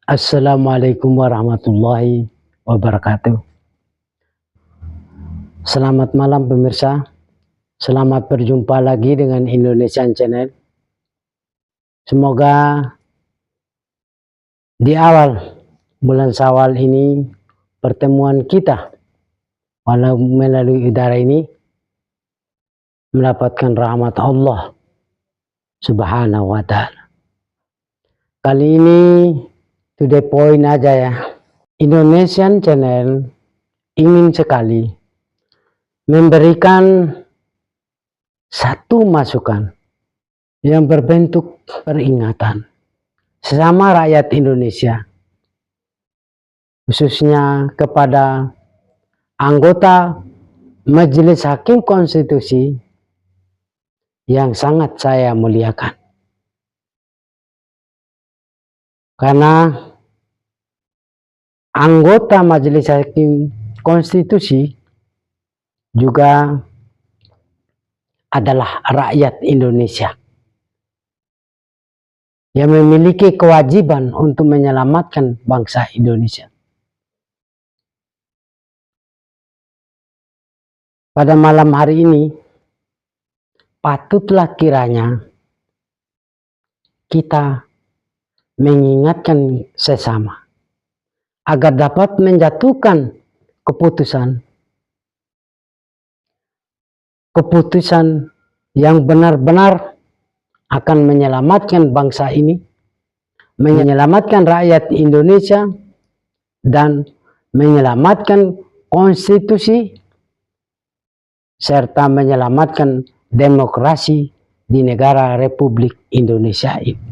Assalamualaikum warahmatullahi wabarakatuh. Selamat malam pemirsa. Selamat berjumpa lagi dengan Indonesian Channel. Semoga di awal bulan Syawal ini pertemuan kita walau melalui udara ini mendapatkan rahmat Allah Subhanahu wa ta'ala. Kali ini to the point aja ya. Indonesian Channel ingin sekali memberikan satu masukan yang berbentuk peringatan sesama rakyat Indonesia, khususnya kepada anggota Majelis Hakim Konstitusi yang sangat saya muliakan. Karena anggota Majelis Hakim Konstitusi juga adalah rakyat Indonesia yang memiliki kewajiban untuk menyelamatkan bangsa Indonesia. Pada malam hari ini, patutlah kiranya kita mengingatkan sesama agar dapat menjatuhkan keputusan yang benar-benar akan menyelamatkan bangsa ini, menyelamatkan rakyat Indonesia, dan menyelamatkan konstitusi serta menyelamatkan demokrasi di negara Republik Indonesia ini.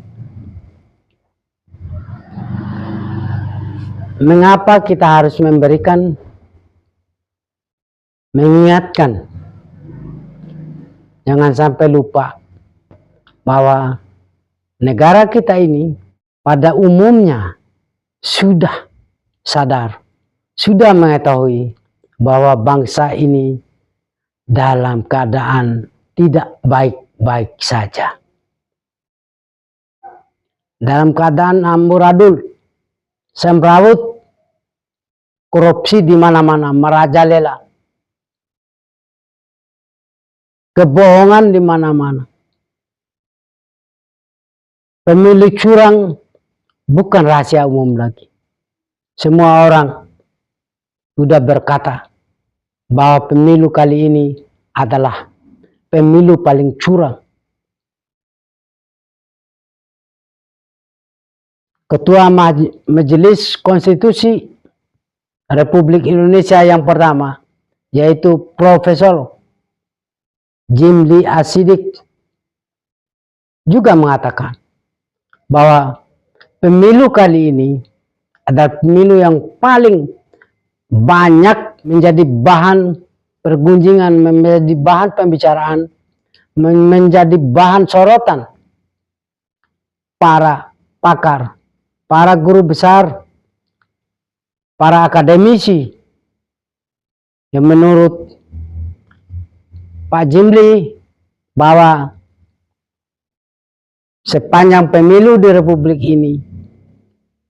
Mengapa kita harus mengingatkan? Jangan sampai lupa bahwa negara kita ini pada umumnya sudah sadar, sudah mengetahui bahwa bangsa ini dalam keadaan tidak baik-baik saja. Dalam keadaan amburadul, semrawut, korupsi di mana-mana merajalela. Kebohongan di mana-mana. Pemilu curang bukan rahasia umum lagi. Semua orang sudah berkata bahwa pemilu kali ini adalah pemilu paling curang. Ketua Majelis Konstitusi Republik Indonesia yang pertama, yaitu Profesor Jimli Asidik, juga mengatakan bahwa pemilu kali ini adalah pemilu yang paling banyak menjadi bahan pergunjingan, menjadi bahan pembicaraan, menjadi bahan sorotan para pakar, para guru besar, para akademisi, yang menurut Pak Jimli bahwa sepanjang pemilu di Republik ini,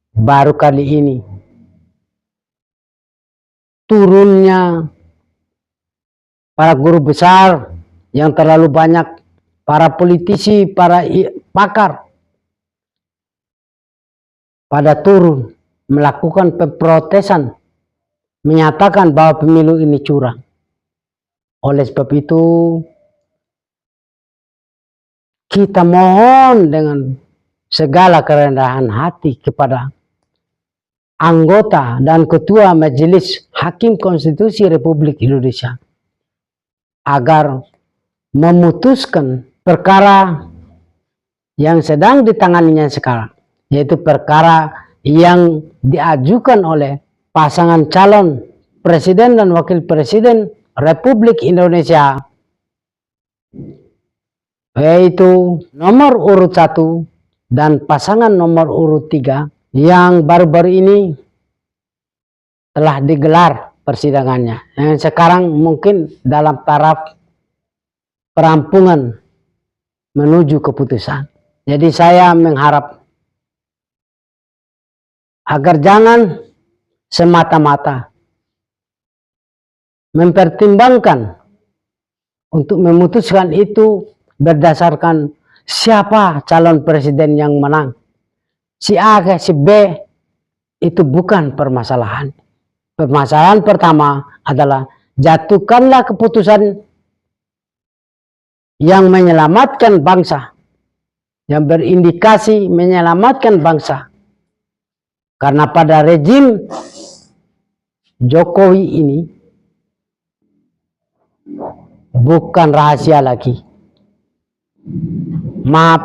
baru kali ini turunnya para guru besar yang terlalu banyak, para politisi, para pakar pada turun melakukan pemprotesan, menyatakan bahwa pemilu ini curang. Oleh sebab itu, kita mohon dengan segala kerendahan hati kepada anggota dan ketua Majelis Hakim Konstitusi Republik Indonesia agar memutuskan perkara yang sedang ditanganinya sekarang, yaitu perkara yang diajukan oleh pasangan calon presiden dan wakil presiden Republik Indonesia, yaitu nomor urut 1 dan pasangan nomor urut 3 yang baru-baru ini telah digelar persidangannya, yang sekarang mungkin dalam taraf perampungan menuju keputusan. Jadi saya mengharap agar jangan semata-mata mempertimbangkan untuk memutuskan itu berdasarkan siapa calon presiden yang menang. Si A ke si B itu bukan permasalahan. Permasalahan pertama adalah jatuhkanlah keputusan yang menyelamatkan bangsa, yang berindikasi menyelamatkan bangsa. Karena pada rejim Jokowi ini bukan rahasia lagi.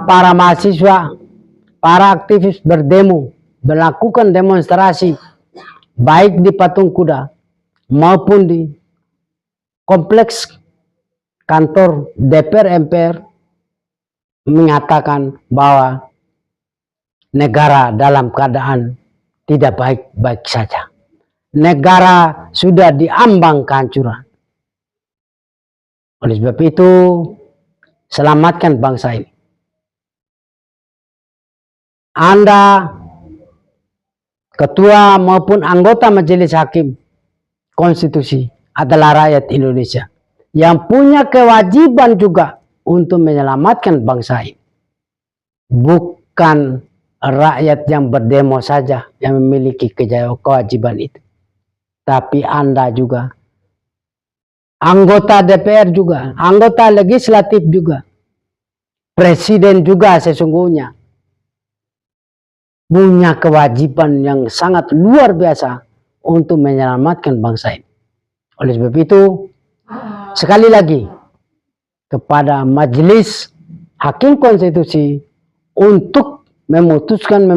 Para mahasiswa, para aktivis berdemo, melakukan demonstrasi, baik di Patung Kuda maupun di kompleks kantor DPR MPR, mengatakan bahwa negara dalam keadaan tidak baik-baik saja. Negara sudah diambang kehancuran. Oleh sebab itu, selamatkan bangsa ini. Anda, ketua maupun anggota Majelis Hakim Konstitusi, adalah rakyat Indonesia yang punya kewajiban juga untuk menyelamatkan bangsa ini. Bukan rakyat yang berdemo saja yang memiliki kewajiban itu. Tapi Anda juga, anggota DPR juga, anggota legislatif juga, presiden juga sesungguhnya punya kewajiban yang sangat luar biasa untuk menyelamatkan bangsa ini. Oleh sebab itu, sekali lagi kepada Majelis Hakim Konstitusi untuk memutuskan,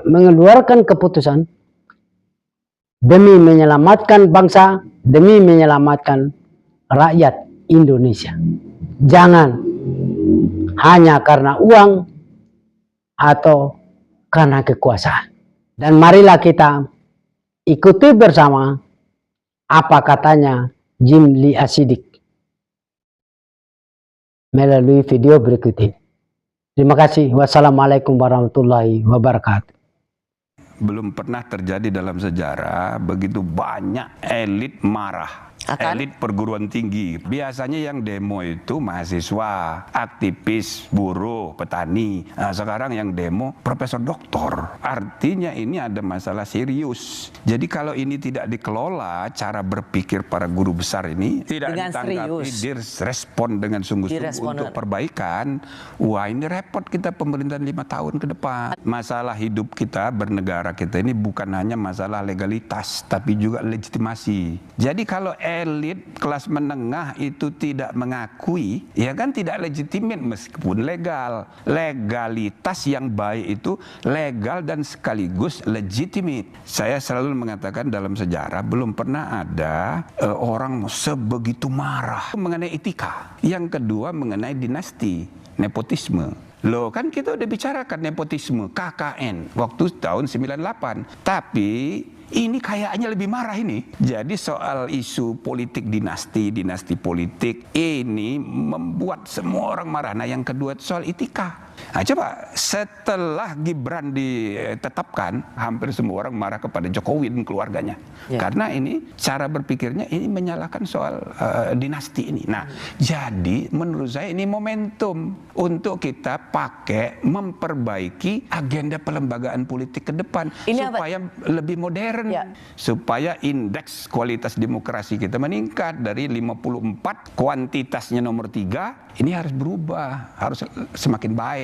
mengeluarkan keputusan demi menyelamatkan bangsa, demi menyelamatkan rakyat Indonesia. Jangan hanya karena uang atau karena kekuasaan. Dan marilah kita ikuti bersama apa katanya Jim Lee Asidik melalui video berikut ini. Terima kasih. Wassalamualaikum warahmatullahi wabarakatuh. Belum pernah terjadi dalam sejarah begitu banyak elit marah. Elit perguruan tinggi. Biasanya yang demo itu mahasiswa, aktivis, buruh, petani. Nah, sekarang yang demo profesor doktor. Artinya ini ada masalah serius. Jadi kalau ini tidak dikelola, cara berpikir para guru besar ini tidak ditanggapi, direspon dengan sungguh-sungguh untuk perbaikan. Wah, ini repot kita pemerintahan 5 tahun ke depan. Masalah hidup kita, bernegara kita ini bukan hanya masalah legalitas, tapi juga legitimasi. Jadi kalau elit kelas menengah itu tidak mengakui, ya kan tidak legitimate meskipun legal. Legalitas yang baik itu legal dan sekaligus legitimate. Saya selalu mengatakan dalam sejarah belum pernah ada orang sebegitu marah mengenai etika. Yang kedua mengenai dinasti, nepotisme. Loh, kan kita udah bicarakan nepotisme, KKN waktu tahun 98. Tapi ini kayaknya lebih marah ini. Jadi soal isu politik dinasti politik ini membuat semua orang marah. Nah, yang kedua soal etika. Nah, coba setelah Gibran ditetapkan, hampir semua orang marah kepada Jokowi dan keluarganya. Karena ini cara berpikirnya ini menyalahkan soal dinasti ini. Nah, jadi menurut saya ini momentum untuk kita pakai memperbaiki agenda pelembagaan politik ke depan supaya lebih modern, supaya indeks kualitas demokrasi kita meningkat dari 54 kuantitasnya nomor 3, ini harus berubah, harus semakin baik.